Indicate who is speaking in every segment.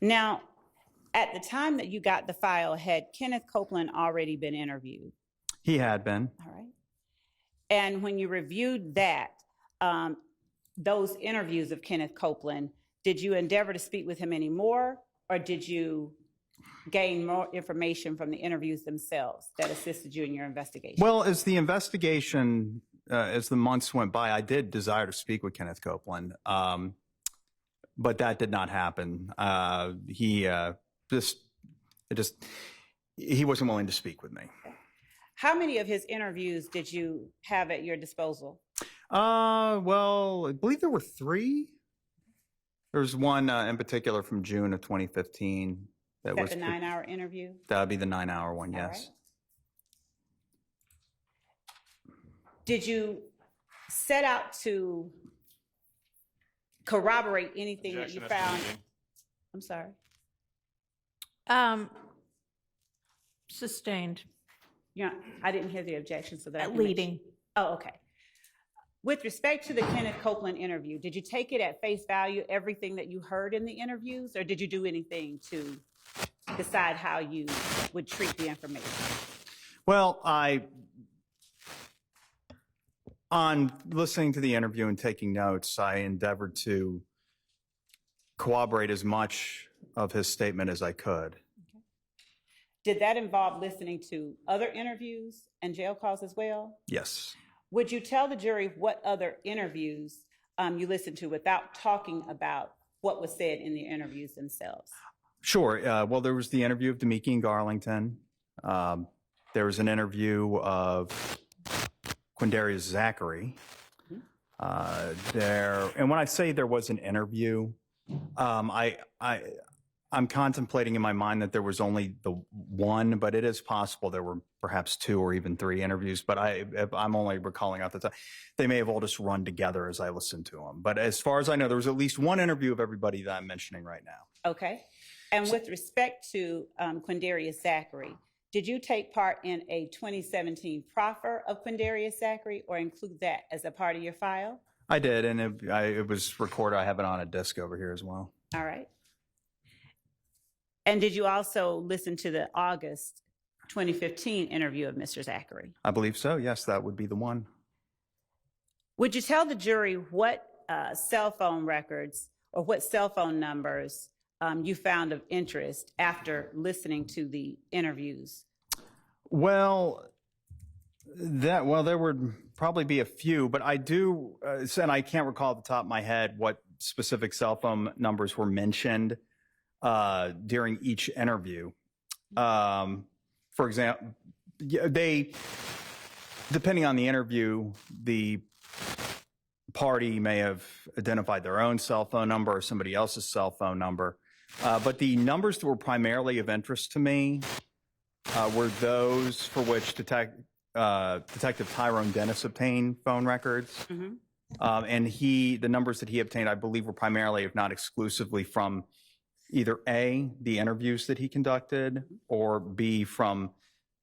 Speaker 1: Now, at the time that you got the file, had Kenneth Copeland already been interviewed?
Speaker 2: He had been.
Speaker 1: All right. And when you reviewed that, those interviews of Kenneth Copeland, did you endeavor to speak with him anymore, or did you gain more information from the interviews themselves that assisted you in your investigation?
Speaker 2: Well, as the investigation, as the months went by, I did desire to speak with Kenneth Copeland, but that did not happen. He wasn't willing to speak with me.
Speaker 1: How many of his interviews did you have at your disposal?
Speaker 2: Well, I believe there were 3. There's one in particular from June of 2015. That was
Speaker 1: the 9-hour interview?
Speaker 2: That would be the 9-hour one, yes.
Speaker 1: Right. Did you set out to corroborate anything that you found? I'm sorry.
Speaker 3: Sustained.
Speaker 1: Yeah, I didn't hear the objection, so that
Speaker 3: leading.
Speaker 1: Oh, okay. With respect to the Kenneth Copeland interview, did you take it at face value, everything that you heard in the interviews, or did you do anything to decide how you would treat the information?
Speaker 2: Well, on listening to the interview and taking notes, I endeavored to corroborate as much of his statement as I could.
Speaker 1: Okay. Did that involve listening to other interviews and jail calls as well?
Speaker 2: Yes.
Speaker 1: Would you tell the jury what other interviews you listened to without talking about what was said in the interviews themselves?
Speaker 2: Sure. Well, there was the interview of Demeke and Garlington. There was an interview of Quindarius Zachary. And when I say there was an interview, I'm contemplating in my mind that there was only the one, but it is possible there were perhaps 2 or even 3 interviews. But I'm only recalling out the time. They may have all just run together as I listened to them. But as far as I know, there was at least one interview of everybody that I'm mentioning right now.
Speaker 1: Okay. And with respect to Quindarius Zachary, did you take part in a 2017 proffer of Quindarius Zachary or include that as a part of your file?
Speaker 2: I did, and it was recorded. I have it on a disc over here as well.
Speaker 1: All right. And did you also listen to the August 2015 interview of Mr. Zachary?
Speaker 2: I believe so. Yes, that would be the one.
Speaker 1: Would you tell the jury what cell phone records or what cell phone numbers you found of interest after listening to the interviews?
Speaker 2: Well, there would probably be a few, but I do, and I can't recall at the top of my head what specific cell phone numbers were mentioned during each interview. For example, depending on the interview, the party may have identified their own cell phone number or somebody else's cell phone number. But the numbers that were primarily of interest to me were those for which Detective Tyrone Dennis obtained phone records. Mm-hmm. And the numbers that he obtained, I believe, were primarily, if not exclusively, from either A, the interviews that he conducted, or B, from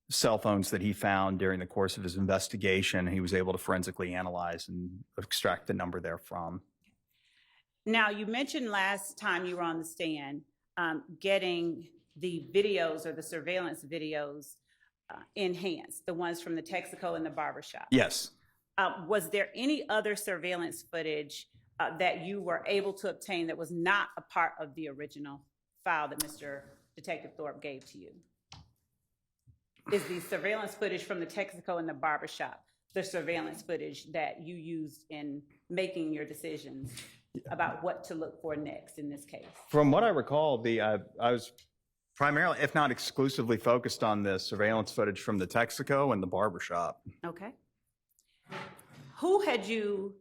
Speaker 2: cell phones that he found during the course of his investigation. He was able to forensically analyze and extract the number therefrom.
Speaker 1: Now, you mentioned last time you were on the stand getting the videos or the surveillance videos enhanced, the ones from the Texaco and the barbershop.
Speaker 2: Yes.
Speaker 1: Was there any other surveillance footage that you were able to obtain that was not a part of the original file that Mr. Detective Thorpe gave to you? Is the surveillance footage from the Texaco and the barbershop the surveillance footage that you used in making your decisions about what to look for next in this case?
Speaker 2: From what I recall, I was primarily, if not exclusively, focused on the surveillance footage from the Texaco and the barbershop.
Speaker 1: Okay. Who had you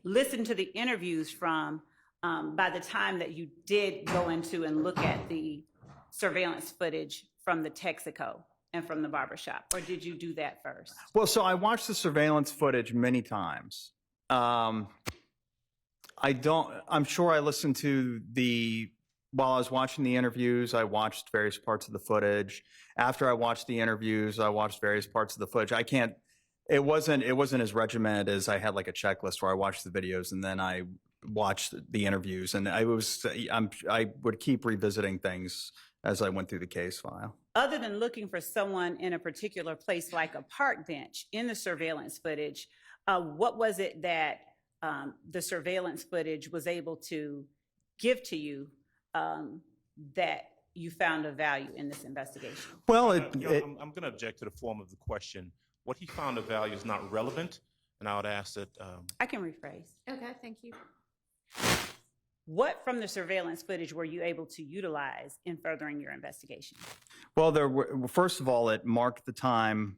Speaker 1: listened to the interviews from by the time that you did go into and look at the surveillance footage from the Texaco and from the barbershop, or did you do that first?
Speaker 2: Well, so I watched the surveillance footage many times. I'm sure I listened to while I was watching the interviews, I watched various parts of the footage. After I watched the interviews, I watched various parts of the footage. It wasn't as regimented as I had like a checklist where I watched the videos and then I watched the interviews, and I would keep revisiting things as I went through the case file.
Speaker 1: Other than looking for someone in a particular place like a park bench in the surveillance footage, what was it that the surveillance footage was able to give to you that you found of value in this investigation?
Speaker 2: Well,
Speaker 3: I'm going to object to the form of the question. What he found of value is not relevant, and I would ask that.
Speaker 1: I can rephrase.
Speaker 4: Okay, thank you.
Speaker 1: What from the surveillance footage were you able to utilize in furthering your investigation?
Speaker 2: well, first of all, it marked the time,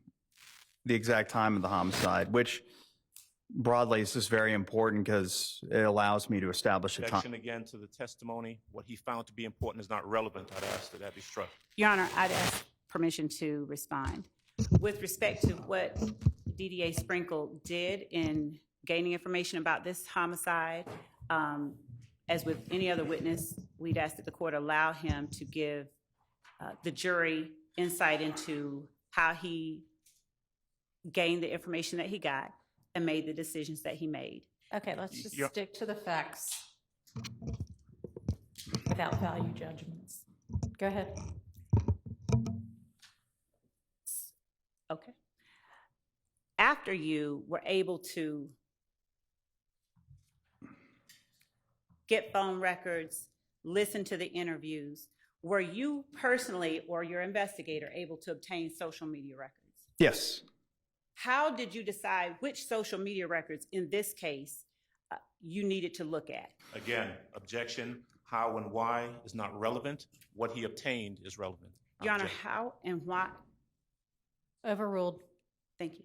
Speaker 2: the exact time of the homicide, which broadly is just very important because it allows me to establish a time.
Speaker 3: Objection again to the testimony. What he found to be important is not relevant. I'd ask that that be struck.
Speaker 1: Your Honor, I'd ask permission to respond. With respect to what DDA Sprinkel did in gaining information about this homicide, as with any other witness, we'd ask that the court allow him to give the jury insight into how he gained the information that he got and made the decisions that he made.
Speaker 4: Okay, let's just stick to the facts without value judgments. Go ahead.
Speaker 1: Okay. After you were able to get phone records, listen to the interviews, were you personally or your investigator able to obtain social media records?
Speaker 2: Yes.
Speaker 1: How did you decide which social media records in this case you needed to look at?
Speaker 3: Again, objection. How and why is not relevant. What he obtained is relevant.
Speaker 1: Your Honor, how and why?
Speaker 4: Overruled.
Speaker 1: Thank you.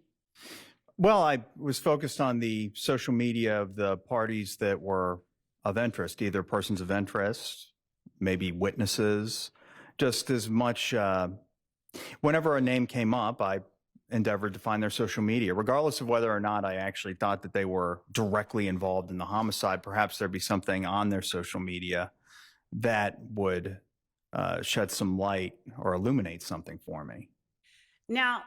Speaker 2: Well, I was focused on the social media of the parties that were of interest, either persons of interest, maybe witnesses, just as much. Whenever a name came up, I endeavored to find their social media, regardless of whether or not I actually thought that they were directly involved in the homicide. Perhaps there'd be something on their social media that would shed some light or illuminate something for me.
Speaker 1: Now,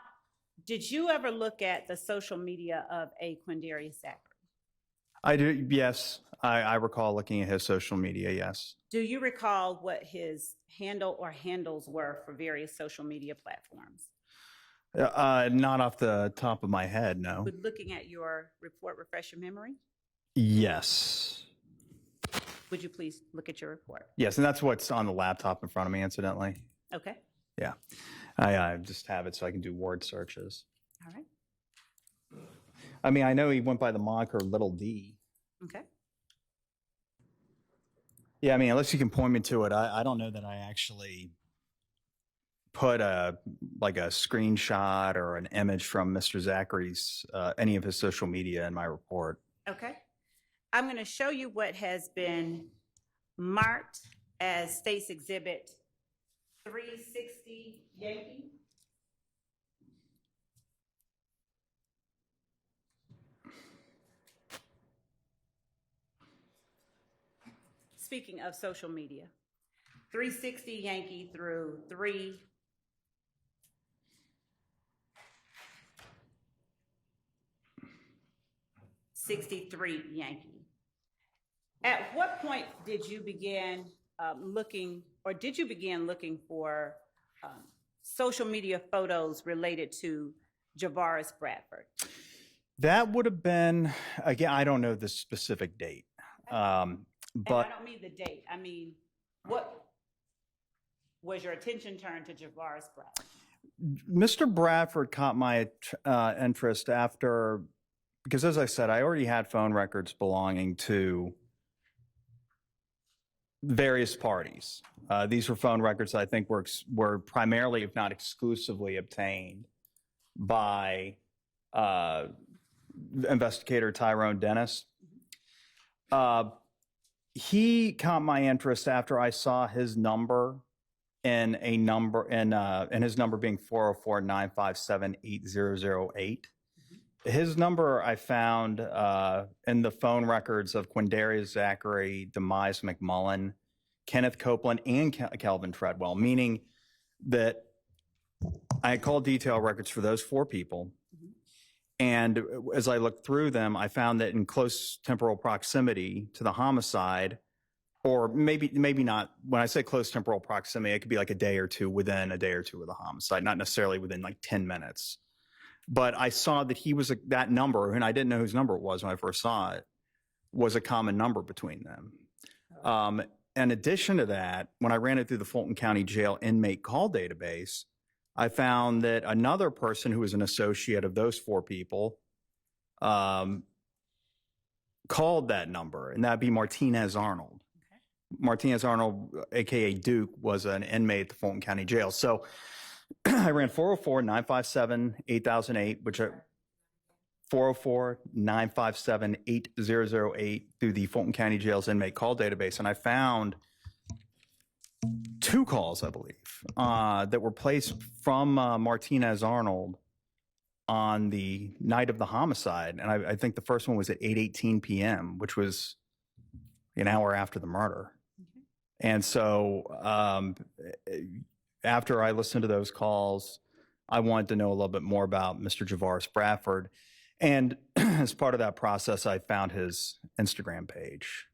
Speaker 1: did you ever look at the social media of a Quindarius Zachary?
Speaker 2: I do, yes. I recall looking at his social media, yes.
Speaker 1: Do you recall what his handle or handles were for various social media platforms?
Speaker 2: Not off the top of my head, no.
Speaker 1: Would looking at your report refresh your memory?
Speaker 2: Yes.
Speaker 1: Would you please look at your report?
Speaker 2: Yes, and that's what's on the laptop in front of me, incidentally.
Speaker 1: Okay.
Speaker 2: Yeah. I just have it so I can do word searches.
Speaker 1: All right.
Speaker 2: I mean, I know he went by the moniker Little D.
Speaker 1: Okay.
Speaker 2: Yeah, I mean, unless you can point me to it, I don't know that I actually put a screenshot or an image from Mr. Zachary's, any of his social media in my report.
Speaker 1: Okay. I'm going to show you what has been marked as State's Exhibit 360 Yankee. Speaking of social media, 360 Yankee through 363 Yankee. At what point did you begin looking for social media photos related to Javaris Bradford?
Speaker 2: That would have been, again, I don't know the specific date. But
Speaker 1: and I don't mean the date. I mean, what was your attention turned to Javaris Bradford?
Speaker 2: Mr. Bradford caught my interest after, because as I said, I already had phone records belonging to various parties. These were phone records I think were primarily, if not exclusively, obtained by investigator Tyrone Dennis. He caught my interest after I saw his number and his number being 404-957-8008. His number I found in the phone records of Quindarius Zachary, Demise McMullen, Kenneth Copeland, and Calvin Treadwell, meaning that I called detail records for those four people. And as I looked through them, I found that in close temporal proximity to the homicide, or maybe not, when I say close temporal proximity, it could be like a day or two within a day or two of the homicide, not necessarily within like 10 minutes. But I saw that he was that number, and I didn't know whose number it was when I first saw it, was a common number between them. In addition to that, when I ran it through the Fulton County Jail inmate call database, I found that another person who was an associate of those 4 people called that number, and that'd be Martinez Arnold. Okay. Martinez Arnold, aka Duke, was an inmate at the Fulton County Jail. So I ran 404-957-8008, which are 404-957-8008 through the Fulton County Jail's inmate call database, and I found 2 calls, I believe, that were placed from Martinez Arnold on the night of the homicide. And I think the first one was at 8:18 p.m., which was an hour after the murder. Mm-hmm. And so after I listened to those calls, I wanted to know a little bit more about Mr. Javaris Bradford. And as part of that process, I found his Instagram page.